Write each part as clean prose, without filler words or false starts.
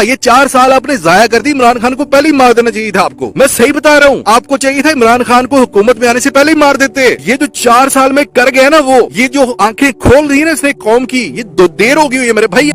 ये 4 साल आपने जाया कर दी। इमरान खान को पहले ही मार देना चाहिए था आपको। मैं सही बता रहा हूँ, आपको चाहिए था इमरान खान को हुकूमत में आने से पहले ही मार देते। ये जो 4 साल में कर गया ना, वो ये जो आंखें खोल दी ना इसने कौम की, ये देर हो गई हुई है मेरे भाई।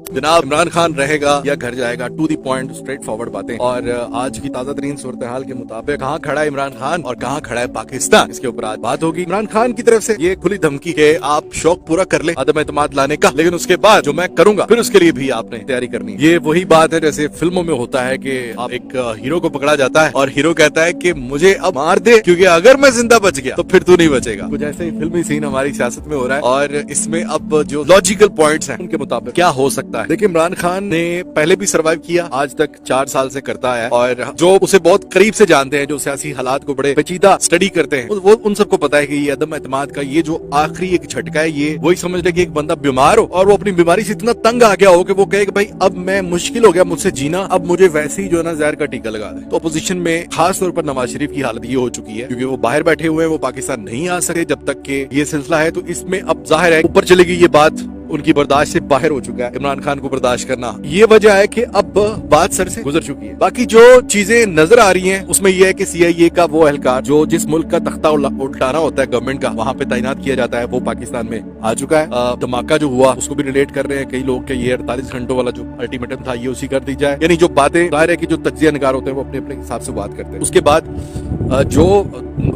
जनाब, इमरान खान रहेगा या घर जाएगा, to the point, straightforward बातें। और आज की ताजा तरीन सूरत हाल के मुताबिक कहाँ खड़ा है इमरान खान और कहाँ खड़ा है पाकिस्तान, इसके ऊपर आज बात होगी। इमरान खान की तरफ से ये खुली धमकी है आप शौक पूरा कर ले अदम एतमाद लाने का, लेकिन उसके बाद जो मैं करूंगा फिर उसके लिए भी आपने तैयारी करनी है। ये वही बात है जैसे फिल्मों में होता है कि आप एक हीरो को पकड़ा जाता है और हीरो कहता है कि मुझे अब मार दे क्योंकि अगर मैं जिंदा बच गया तो फिर तू नहीं बचेगा। कुछ ऐसे ही फिल्मी सीन हमारी सियासत में हो रहा है और इसमें अब जो लॉजिकल पॉइंट्स हैं उनके मुताबिक क्या हो सकता है। देखिए, इमरान खान ने पहले भी सर्वाइव किया, आज तक 4 साल से करता है, और जो उसे बहुत करीब से जानते हैं, जो सियासी हालात को बड़े पेचीदा स्टडी करते हैं, वो उन सबको पता है कि ये अदम एतमाद का ये जो आखिरी एक झटका है, ये वही समझ ले कि एक बंदा बीमार हो और वो अपनी बीमारी से इतना तंग आ गया हो कि वो कहे कि भाई अब मैं मुश्किल हो गया मुझसे जीना, अब मुझे वैसे ही जो है ना जहर का टीका लगा दे। तो अपोजिशन में खास तौर पर नवाज शरीफ की हालत ये हो चुकी है क्योंकि वो बाहर बैठे हुए हैं, वो पाकिस्तान नहीं आ सके जब तक कि ये सिलसिला है। तो इसमें अब जाहिर है ऊपर चलेगी ये बात, उनकी बर्दाश्त से बाहर हो चुका है इमरान खान को बर्दाश्त करना। ये वजह है कि अब बात सर से गुजर चुकी है। बाकी जो चीजें नजर आ रही हैं उसमें यह है कि सीआईए का वो एहलकार जो जिस मुल्क का तख्ता उल्टाना होता है गवर्नमेंट का, वहां पे तैनात किया जाता है, वो पाकिस्तान में आ चुका है। धमाका जो हुआ उसको भी रिलेट कर रहे हैं कई लोग कि ये 48 घंटों वाला जो अल्टीमेटम था ये उसी कर दी जाए। यानी जो बातें जाहिर है कि जो तज्जिया निगार होते हैं वो अपने अपने हिसाब से बात करते हैं। उसके बाद जो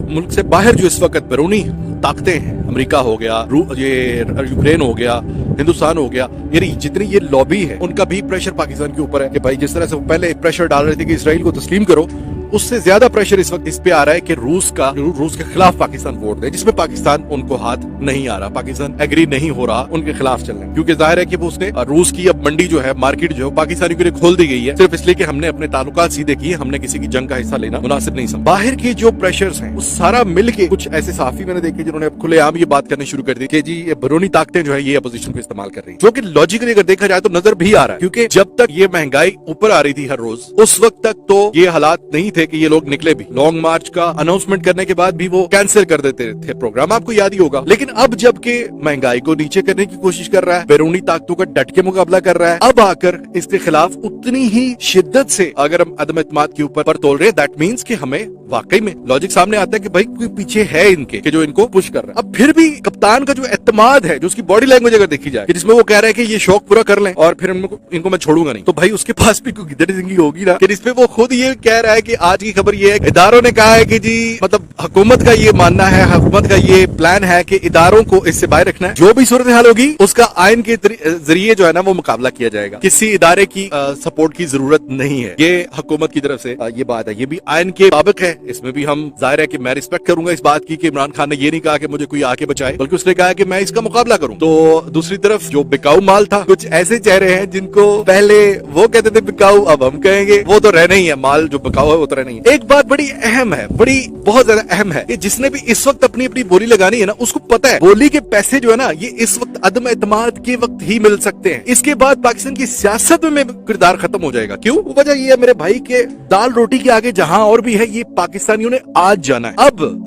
मुल्क से बाहर जो इस वक्त बैरूनी ताकतें हैं, अमेरिका हो गया, ये यूक्रेन हो गया, हिंदुस्तान हो गया, यानी जितनी ये लॉबी है उनका भी प्रेशर पाकिस्तान के ऊपर है कि भाई जिस तरह से वो पहले प्रेशर डाल रहे थे कि इसराइल को तस्लीम करो, उससे ज्यादा प्रेशर इस वक्त इस पे आ रहा है कि रूस के खिलाफ पाकिस्तान वोट दे, जिसमें पाकिस्तान उनको हाथ नहीं आ रहा, पाकिस्तान एग्री नहीं हो रहा उनके खिलाफ चलने, क्योंकि जाहिर है कि वो उसने रूस की अब मंडी जो है, मार्केट जो है पाकिस्तानियों के लिए खोल दी गई है सिर्फ इसलिए कि हमने अपने ताल्लुकात सीधे किए, हमने किसी की जंग का हिस्सा लेना मुनासिब नहीं समझा। बाहर के जो प्रेशर्स हैं वो सारा मिल के, कुछ ऐसे सहाफी मैंने देखे जिन्होंने अब खुलेआम ये बात करनी शुरू कर दी कि जी ये बैरूनी ताकतें जो है ये अपोजिशन को इस्तेमाल कर रही है, जो कि लॉजिकली अगर देखा जाए तो नजर भी आ रहा है, क्योंकि जब तक ये महंगाई ऊपर आ रही थी हर रोज उस वक्त तक तो ये हालात नहीं थे कि ये लोग निकले। लॉन्ग मार्च का अनाउंसमेंट करने के बाद भी वो कैंसिल कर देते थे प्रोग्राम, आपको याद ही होगा। लेकिन अब जबकि महंगाई को नीचे करने की कोशिश कर रहा है, बैरूनी ताकतों का डट के मुकाबला कर रहा है, अब आकर इसके खिलाफ उतनी ही शिद्दत से अगर हम अदम एतमाद के ऊपर तोल रहे हैं, दैट मीन्स कि हमें वाकई में लॉजिक सामने आता है कि भाई कोई पीछे है इनके कि जो इनको पुश कर रहा है। अब फिर भी कप्तान का जो एतमाद है, जो उसकी बॉडी लैंग्वेज अगर देखी जाए कि जिसमें वो कह रहा है कि ये शौक पूरा कर लें और फिर इनको मैं छोड़ूंगा नहीं, तो भाई उसके पास भी कोई गिदड़ जिंदगी होगी ना कि जिसमें वो खुद ये कह रहा है कि आज की खबर ये है, इदारों ने कहा है कि जी मतलब हुकूमत का ये मानना है, हुकूमत का ये प्लान है कि इदारों को इससे बाहर रखना है, जो भी सूरत हाल होगी उसका आइन के जरिए जो है ना वो मुकाबला किया जाएगा, किसी इदारे की सपोर्ट की जरूरत नहीं है। ये हुकूमत की तरफ से ये बात है, ये भी आइन के मुताबिक है। इसमें भी हम जाहिर है कि मैं रिस्पेक्ट करूंगा इस बात की कि इमरान खान ने ये नहीं कहा कि मुझे कोई आके बचाए, बल्कि उसने कहा कि मैं इसका मुकाबला करूं। तो दूसरी तरफ जो बिकाऊ माल था, कुछ ऐसे चेहरे हैं जिनको पहले वो कहते थे बिकाऊ, अब हम कहेंगे वो तो रहना ही है, माल जो बिकाऊ है वो तो रहना ही है। एक बात बड़ी अहम है, बड़ी बहुत ज्यादा अहम है कि जिसने भी इस वक्त अपनी अपनी बोली लगानी है ना, उसको पता है बोली के पैसे जो है ना ये इस वक्त अदम एतमाद के वक्त ही मिल सकते हैं। इसके बाद पाकिस्तान की सियासत में किरदार खत्म हो जाएगा। क्यों? वजह ये है मेरे भाई के दाल रोटी के आगे जहां और भी है, ये पाकिस्तानियों ने आज जाना है,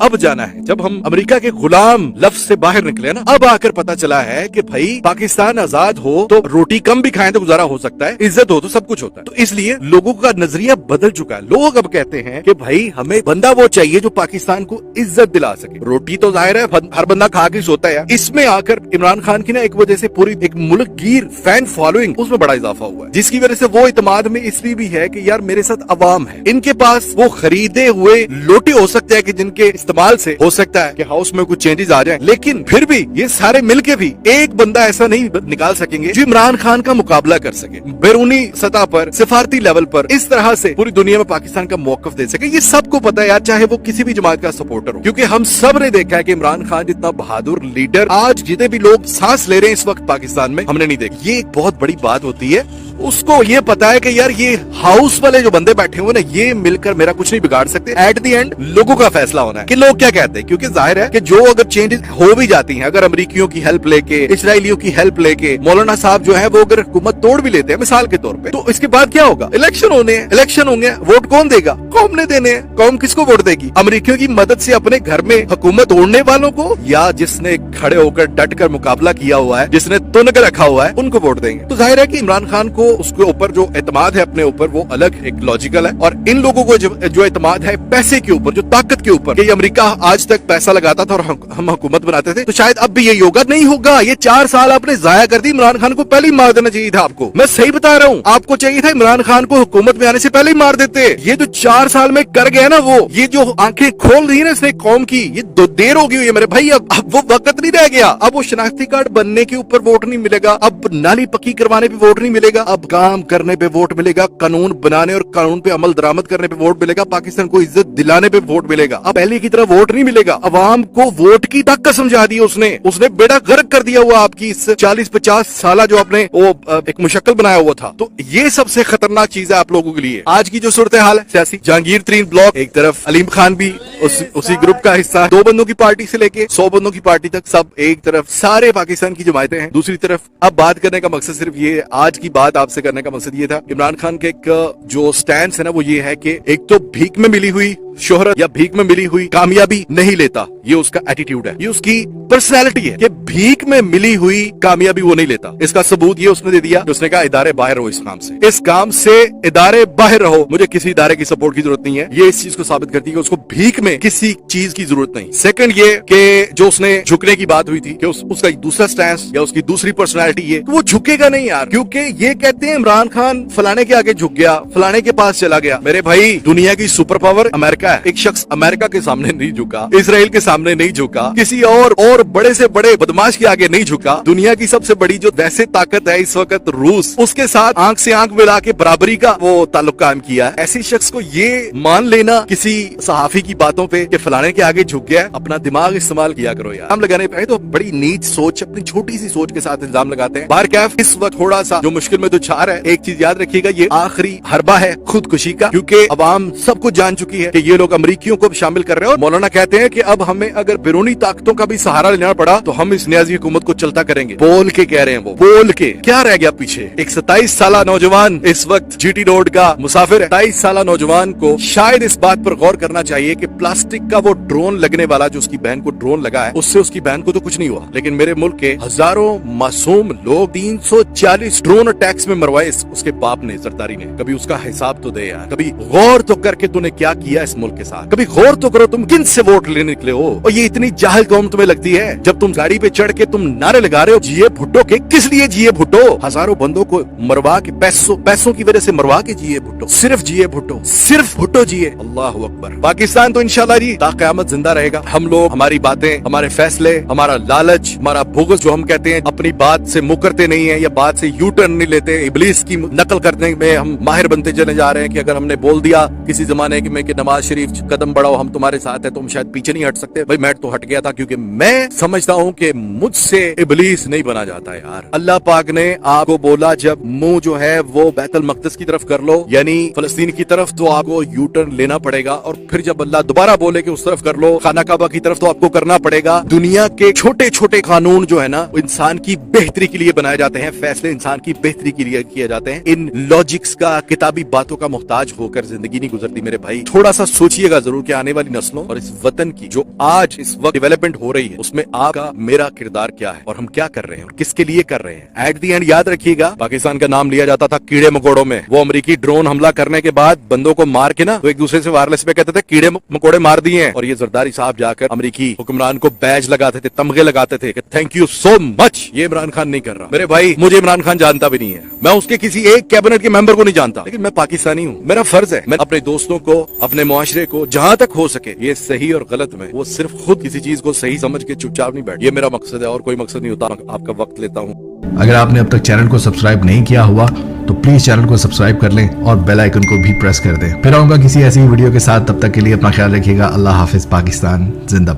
अब जाना है। जब हम अमेरिका के गुलाम लफ्ज से बाहर निकले ना, अब आकर पता चला है कि भाई पाकिस्तान आजाद हो तो रोटी कम भी खाएं तो गुजारा हो सकता है, इज्जत हो तो सब कुछ होता है। तो इसलिए लोगों का नजरिया बदल चुका है। लोग अब कहते हैं कि भाई हमें बंदा वो चाहिए जो पाकिस्तान को इज्जत दिला सके। रोटी तो जाहिर है हर बंदा खा के सोता है। इसमें आकर इमरान खान की ना एक वजह से पूरी एक मुल्क गिर फैन फॉलोइंग उसमें बड़ा इजाफा हुआ है, जिसकी वजह से वो इतमाद में इसलिए भी है कि यार मेरे साथ अवाम है, इनके पास वो खरीदे हुए लोटे हो सकते हैं कि जिनके इस्तेमाल से हो सकता है कि हाउस में कुछ चेंजेस आ जाएं, लेकिन फिर भी ये सारे मिलके भी एक बंदा ऐसा नहीं निकाल सकेंगे जो इमरान खान का मुकाबला कर सके बैरूनी सतह पर, सिफारती लेवल पर, इस तरह से पूरी दुनिया में पाकिस्तान का मौकफ दे सके। ये सबको पता है यार, चाहे वो किसी भी जमात का सपोर्टर हो, क्योंकि हम सब ने देखा है कि इमरान खान जितना बहादुर लीडर आज जितने भी लोग सांस ले रहे हैं इस वक्त पाकिस्तान में, हमने नहीं देखी। ये एक बहुत बड़ी बात होती है। उसको ये पता है कि यार ये हाउस वाले जो बंदे बैठे हुए ना, ये मिलकर मेरा कुछ नहीं बिगाड़ सकते। एट द एंड लोगों का फैसला होना है कि लोग क्या कहते हैं, क्योंकि जाहिर है कि जो अगर चेंजेस हो भी जाती हैं, अगर अमरीकियों की हेल्प लेके, इसराइलियों की हेल्प लेके, मौलाना साहब जो है वो अगर हुकूमत तोड़ भी लेते हैं मिसाल के तौर पे, तो इसके बाद क्या होगा? इलेक्शन होने हैं, इलेक्शन होंगे, वोट कौन देगा? कौम ने देने हैं। कौम किसको वोट देगी? अमरीकियों की मदद से अपने घर में हुकूमत तोड़ने वालों को, या जिसने खड़े होकर डट कर मुकाबला किया हुआ है, जिसने तुन कर रखा हुआ है, उनको वोट देंगे। तो जाहिर है कि इमरान खान को को उसके ऊपर जो एतमाद है अपने ऊपर वो अलग एक लॉजिकल है, और इन लोगों को जो एतमाद है पैसे के ऊपर, जो ताकत के ऊपर, कि अमेरिका आज तक पैसा लगाता था और हम हुकूमत बनाते थे, तो शायद अब भी ये योगा नहीं होगा। ये 4 साल आपने जाया कर दी। इमरान खान को पहले ही मार देना चाहिए था आपको। मैं सही बता रहा हूँ, आपको चाहिए था इमरान खान को हुकूमत में आने से पहले ही मार देते। ये जो 4 साल में कर गया ना वो, ये जो आंखें खोल रही है ना इसने कौम की, ये देर हो गई है मेरे भाई। अब वो वक्त नहीं रह गया। अब वो शनाख्ती कार्ड बनने के ऊपर वोट नहीं मिलेगा, अब नाली पक्की करवाने पे वोट नहीं मिलेगा, अब काम करने पे वोट मिलेगा, कानून बनाने और कानून पे अमल दरामद करने पे वोट मिलेगा, पाकिस्तान को इज्जत दिलाने पे वोट मिलेगा। अब पहले की तरह वोट नहीं मिलेगा। अवाम को वोट की ताकत समझा दी उसने बेड़ा गर्क कर दिया हुआ आपकी इस 40-50 साल जो आपने वो एक मुशक्कल बनाया हुआ था। तो ये सबसे खतरनाक चीज है आप लोगों के लिए। आज की जो सूरत हाल है सियासी, जहांगीर तरीन ब्लॉक एक तरफ, अलीम खान भी उसी ग्रुप का हिस्सा है। 2 बंदों की पार्टी से लेके 100 बंदों की पार्टी तक सब एक तरफ, सारे पाकिस्तान की जमायतें हैं दूसरी तरफ। अब बात करने का मकसद सिर्फ ये, आज की बात आपसे करने का मकसद ये था, इमरान खान के एक जो स्टैंड है ना वो ये है कि एक तो भीख में मिली हुई शोहरत या भीख में मिली हुई कामयाबी नहीं लेता। ये उसका एटीट्यूड है, ये उसकी पर्सनैलिटी है कि भीख में मिली हुई कामयाबी वो नहीं लेता। इसका सबूत ये उसने दे दिया, उसने कहा इदारे बाहर रहो, इस काम से इदारे बाहर रहो, मुझे किसी इदारे की सपोर्ट की जरूरत नहीं है। ये इस चीज को साबित करती है कि उसको भीख में किसी चीज की जरूरत नहीं। सेकंड ये कि जो उसने झुकने की बात हुई थी कि उसका दूसरा स्टैंस या उसकी दूसरी पर्सनैलिटी ये, वो झुकेगा नहीं यार, क्योंकि ये कहते हैं इमरान खान फलाने के आगे झुक गया, फलाने के पास चला गया। मेरे भाई, दुनिया की सुपर पावर अमेरिका है। एक शख्स अमेरिका के सामने नहीं झुका, इसराइल के सामने नहीं झुका, किसी और बड़े से बड़े बदमाश के आगे नहीं झुका। दुनिया की सबसे बड़ी जो वैसे ताकत है इस वक्त रूस, उसके साथ आंख से आंख मिला के बराबरी का वो ताल्लुक कायम किया है। ऐसे शख्स को ये मान लेना किसी सहाफी की बातों पे कि फलाने के आगे झुक गया, अपना दिमाग इस्तेमाल किया करो यार। इल्जाम लगाने पे तो बड़ी नीच सोच, अपनी छोटी सी सोच के साथ इल्जाम लगाते हैं। बारकैफ इस वक्त थोड़ा सा जो मुश्किल में दुचार है, एक चीज याद रखिएगा, ये आखिरी हरबा है खुदकुशी का, क्योंकि अवाम सब कुछ जान चुकी है कि ये लोग अमरीकियों को शामिल कर रहे हैं। और मौलाना कहते हैं कि अब हमें अगर बैरूनी ताकतों का भी सहारा लेना पड़ा तो हम इस नियाजी हुकूमत को चलता करेंगे। बोल के कह रहे हैं, वो बोल के। क्या रह गया पीछे? एक 27 साल नौजवान इस वक्त जीटी रोड का मुसाफिर है। 27 साल नौजवान को शायद इस बात पर गौर करना चाहिए कि प्लास्टिक का वो ड्रोन लगने वाला जो उसकी बहन को ड्रोन लगा है, उससे उसकी बहन को तो कुछ नहीं हुआ, लेकिन मेरे मुल्क के हजारों मासूम लोग 340 ड्रोन अटैक्स में मरवाए उसके बाप ने, सरदारी ने। कभी उसका हिसाब तो दे यार, कभी गौर तो करके तूने क्या किया इस मुल्क के साथ, कभी गौर तो करो तुम किन से वोट लेने निकले हो। और ये इतनी जाहिल कौम तुम्हें लगती है जब तुम गाड़ी पे चढ़ के तुम नारे लगा रहे हो जिए भुट्टो के। किस लिए जिए भुट्टो? हजारों बंदों को मरवा के, पैसों की वजह से मरवा के जिए भुट्टो, सिर्फ जिए भुट्टो, सिर्फ भुट्टो जिए। अल्लाह अकबर। पाकिस्तान तो इंशाल्लाह जी ता क़यामत जिंदा रहेगा। हम लोग, हमारी बातें, हमारे फैसले, हमारा लालच, हमारा बुग़्ज़ जो हम कहते हैं, अपनी बात से मुकरते नहीं है या बात से यू टर्न नहीं लेते, इब्लीस की नकल करने में हम माहिर बनते चले जा रहे हैं कि अगर हमने बोल दिया किसी जमाने में कि नमाज शरीफ कदम बढ़ाओ हम तुम्हारे साथ है, तो हम शायद पीछे नहीं हट सकते। भाई मैं तो हट गया था, क्योंकि मैं समझता हूँ कि मुझसे इब्लीस नहीं बना जाता यार। अल्लाह पाक ने आपको बोला जब मुंह जो है वो बैतुल मक़दिस की तरफ कर लो, यानी फलस्तीन की तरफ, तो आपको यू टर्न लेना पड़ेगा। और फिर जब अल्लाह दोबारा बोले कि उस तरफ कर लो, खाना काबा की तरफ, तो आपको करना पड़ेगा। दुनिया के छोटे छोटे कानून जो है ना, इंसान की बेहतरी के लिए बनाए जाते हैं, फैसले इंसान की बेहतरी के लिए किए जाते हैं। इन लॉजिक्स का, किताबी बातों का मोहताज होकर जिंदगी नहीं गुजरती मेरे भाई। थोड़ा सा सोचिएगा जरूर कि आने वाली नस्लों और इस वतन की जो आज इस वक्त डेवलपमेंट हो रही है, उसमें आपका मेरा किरदार क्या है और हम क्या कर रहे हैं और किसके लिए कर रहे हैं। एट दी एंड याद रखिएगा, पाकिस्तान का नाम लिया जाता था कीड़े मकोड़ों में। वो अमेरिकी ड्रोन हमला करने के बाद बंदों को मार के ना, तो एक दूसरे से वायरलेस पे कहते थे कीड़े मकोड़े मार दिए हैं। और ये जरदारी साहब जाकर अमेरिकी हुक्मरान को बैज लगाते थे, तमगे लगाते थे कि थैंक यू सो मच। ये इमरान खान नहीं कर रहा मेरे भाई। मुझे इमरान खान जानता भी नहीं है, मैं उसके किसी एक कैबिनेट के मेंबर को नहीं जानता, लेकिन मैं पाकिस्तानी हूँ। मेरा फर्ज है मैं अपने दोस्तों को, अपने मुआशरे को जहां तक हो सके, ये सही और गलत में, वो सिर्फ खुद किसी चीज को सही समझ के चुपचाप नहीं बैठ। ये मेरा मकसद है और कोई मकसद नहीं होता। आपका वक्त लेता हूँ। अगर आपने अब तक चैनल को सब्सक्राइब नहीं किया हुआ तो प्लीज चैनल को सब्सक्राइब कर लें और बेल आइकन को भी प्रेस कर दें। फिर आऊंगा किसी ऐसी वीडियो के साथ, तब तक के लिए अपना ख्याल रखिएगा। अल्लाह हाफिज। पाकिस्तान जिंदाबाद।